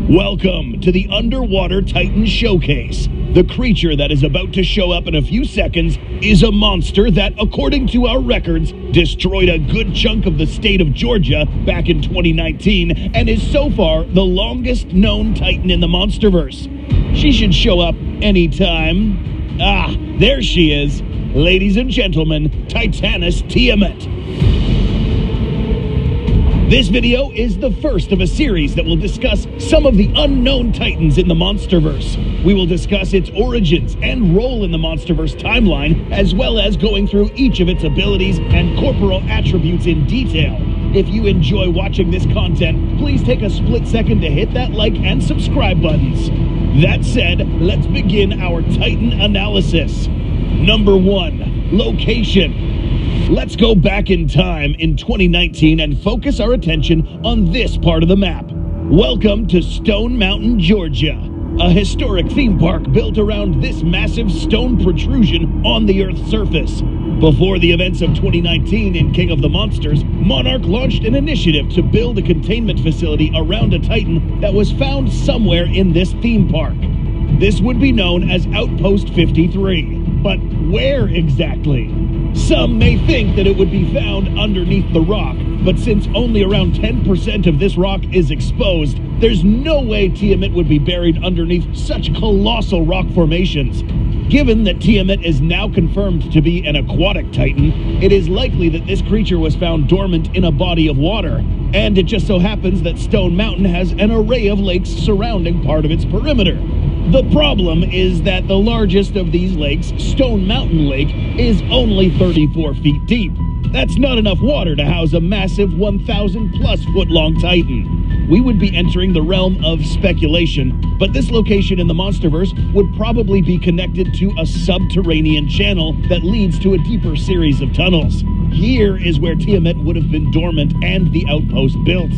Welcome to the Underwater Titan Showcase. The creature that is about to show up in a few seconds is a monster that, according to our records, destroyed a good chunk of the state of Georgia back in 2019 and is so far the longest known Titan in the Monsterverse. She should show up anytime. Ah, there she is. Ladies and gentlemen, Titanus Tiamat. This video is the first of a series that will discuss some of the unknown Titans in the Monsterverse. We will discuss its origins and role in the Monsterverse timeline, as well as going through each of its abilities and corporal attributes in detail. If you enjoy watching this content, please take a split second to hit that like and subscribe buttons. That said, let's begin our Titan analysis. Number 1, location. Let's go back in time in 2019 and focus our attention on this part of the map. Welcome to Stone Mountain, Georgia, a historic theme park built around this massive stone protrusion on the Earth's surface. Before the events of 2019 in King of the Monsters, Monarch launched an initiative to build a containment facility around a Titan that was found somewhere in this theme park. This would be known as Outpost 53. But where exactly? Some may think that it would be found underneath the rock, but since only around 10% of this rock is exposed, there's no way Tiamat would be buried underneath such colossal rock formations. Given that Tiamat is now confirmed to be an aquatic Titan, it is likely that this creature was found dormant in a body of water, and it just so happens that Stone Mountain has an array of lakes surrounding part of its perimeter. The problem is that the largest of these lakes, Stone Mountain Lake, is only 34 feet deep. That's not enough water to house a massive 1,000-plus foot long Titan. We would be entering the realm of speculation, but this location in the Monsterverse would probably be connected to a subterranean channel that leads to a deeper series of tunnels. Here is where Tiamat would have been dormant and the outpost built.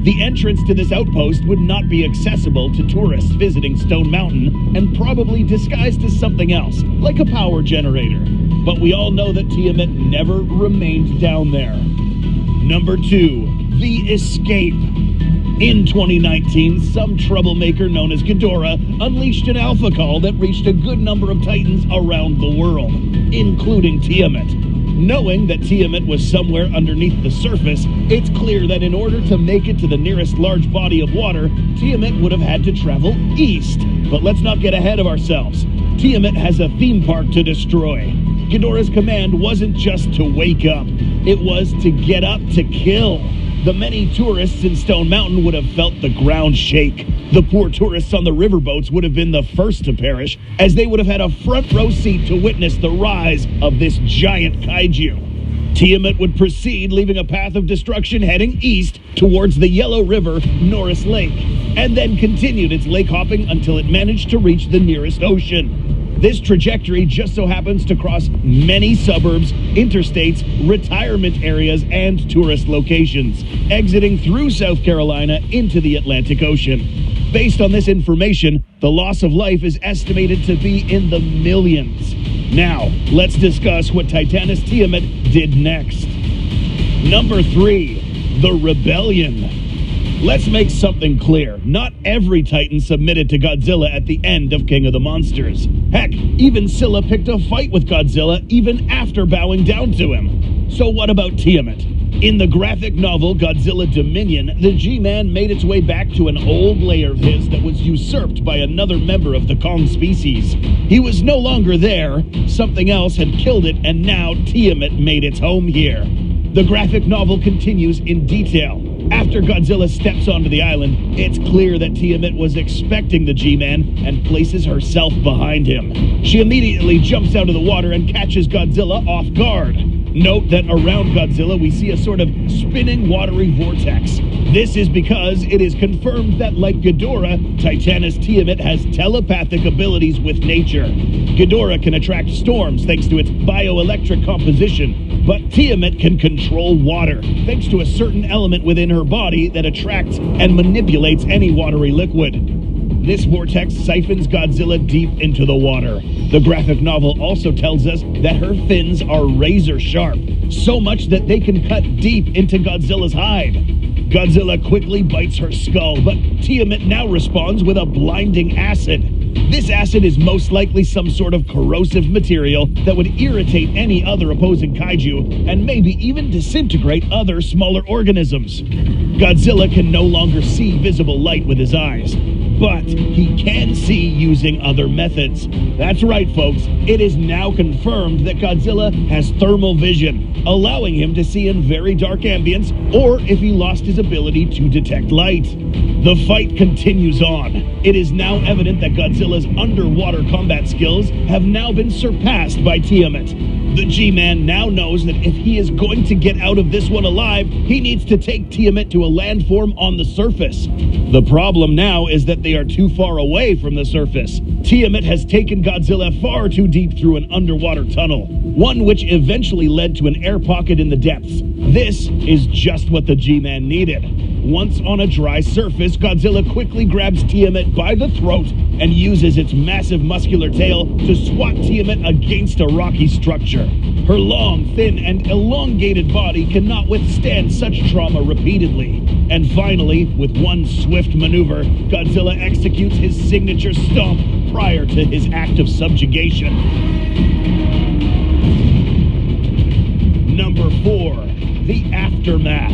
The entrance to this outpost would not be accessible to tourists visiting Stone Mountain and probably disguised as something else, like a power generator. But we all know that Tiamat never remained down there. Number 2, the escape. In 2019, some troublemaker known as Ghidorah unleashed an alpha call that reached a good number of Titans around the world, including Tiamat. Knowing that Tiamat was somewhere underneath the surface, it's clear that in order to make it to the nearest large body of water, Tiamat would have had to travel east. But let's not get ahead of ourselves. Tiamat has a theme park to destroy. Ghidorah's command wasn't just to wake up, it was to get up to kill. The many tourists in Stone Mountain would have felt the ground shake. The poor tourists on the riverboats would have been the first to perish, as they would have had a front row seat to witness the rise of this giant kaiju. Tiamat would proceed, leaving a path of destruction heading east towards the Yellow River, Norris Lake, and then continued its lake hopping until it managed to reach the nearest ocean. This trajectory just so happens to cross many suburbs, interstates, retirement areas, and tourist locations, exiting through South Carolina into the Atlantic Ocean. Based on this information, the loss of life is estimated to be in the millions. Now, let's discuss what Titanus Tiamat did next. Number 3, the Rebellion. Let's make something clear. Not every Titan submitted to Godzilla at the end of King of the Monsters. Heck, even Scylla picked a fight with Godzilla even after bowing down to him. So what about Tiamat? In the graphic novel Godzilla Dominion, the G-Man made its way back to an old lair of his that was usurped by another member of the Kong species. He was no longer there, something else had killed it, and now Tiamat made its home here. The graphic novel continues in detail. After Godzilla steps onto the island, it's clear that Tiamat was expecting the G-Man and places herself behind him. She immediately jumps out of the water and catches Godzilla off guard. Note that around Godzilla we see a sort of spinning watery vortex. This is because it is confirmed that, like Ghidorah, Titanus Tiamat has telepathic abilities with nature. Ghidorah can attract storms thanks to its bioelectric composition, but Tiamat can control water thanks to a certain element within her body that attracts and manipulates any watery liquid. This vortex siphons Godzilla deep into the water. The graphic novel also tells us that her fins are razor sharp, so much that they can cut deep into Godzilla's hide. Godzilla quickly bites her skull, but Tiamat now responds with a blinding acid. This acid is most likely some sort of corrosive material that would irritate any other opposing kaiju and maybe even disintegrate other smaller organisms. Godzilla can no longer see visible light with his eyes, but he can see using other methods. That's right, folks. It is now confirmed that Godzilla has thermal vision, allowing him to see in very dark ambience or if he lost his ability to detect light. The fight continues on. It is now evident that Godzilla's underwater combat skills have now been surpassed by Tiamat. The G-Man now knows that if he is going to get out of this one alive, he needs to take Tiamat to a landform on the surface. The problem now is that they are too far away from the surface. Tiamat has taken Godzilla far too deep through an underwater tunnel, one which eventually led to an air pocket in the depths. This is just what the G-Man needed. Once on a dry surface, Godzilla quickly grabs Tiamat by the throat and uses its massive muscular tail to swat Tiamat against a rocky structure. Her long, thin, and elongated body cannot withstand such trauma repeatedly. And finally, with one swift maneuver, Godzilla executes his signature stomp prior to his act of subjugation. Number 4. The Aftermath.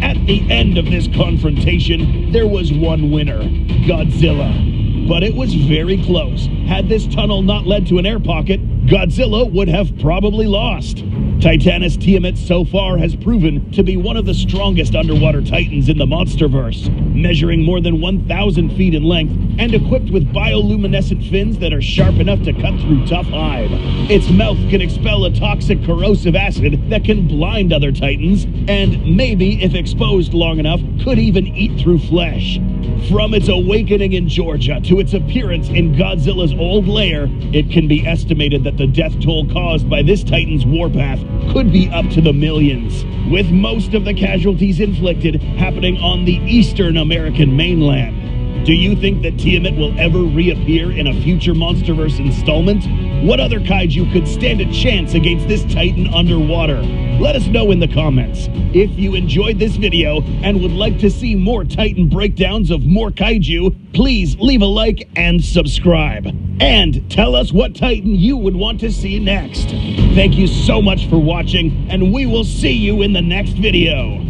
At the end of this confrontation, there was one winner, Godzilla. But it was very close. Had this tunnel not led to an air pocket, Godzilla would have probably lost. Titanus Tiamat so far has proven to be one of the strongest underwater titans in the monsterverse, measuring more than 1,000 feet in length and equipped with bioluminescent fins that are sharp enough to cut through tough hide. Its mouth can expel a toxic corrosive acid that can blind other titans and maybe, if exposed long enough, could even eat through flesh. From its awakening in Georgia to its appearance in Godzilla's old lair, it can be estimated that the death toll caused by this titan's warpath could be up to the millions, with most of the casualties inflicted happening on the eastern American mainland. Do you think that Tiamat will ever reappear in a future MonsterVerse installment? What other kaiju could stand a chance against this titan underwater? Let us know in the comments. If you enjoyed this video and would like to see more titan breakdowns of more kaiju, please leave a like and subscribe. And tell us what titan you would want to see next. Thank you so much for watching, and we will see you in the next video.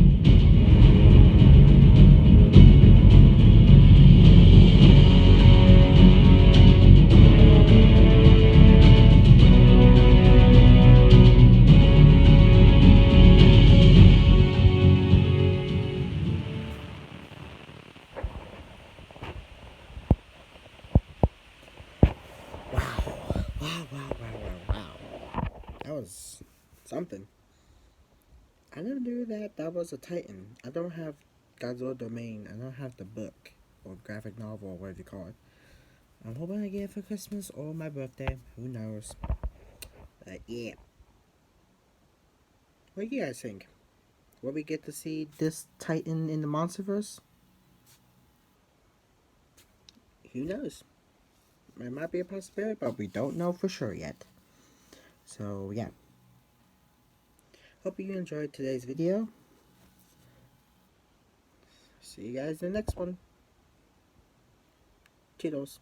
That was something. I never knew that was a Titan. I don't have Godzilla Domain. I don't have the book or graphic novel or whatever you call it. I'm hoping I get it for Christmas or my birthday. Who knows? But yeah. What do you guys think? Will we get to see this Titan in the MonsterVerse? Who knows? It might be a possibility, but we don't know for sure yet. So yeah. Hope you enjoyed today's video. See you guys in the next one. Cheetos.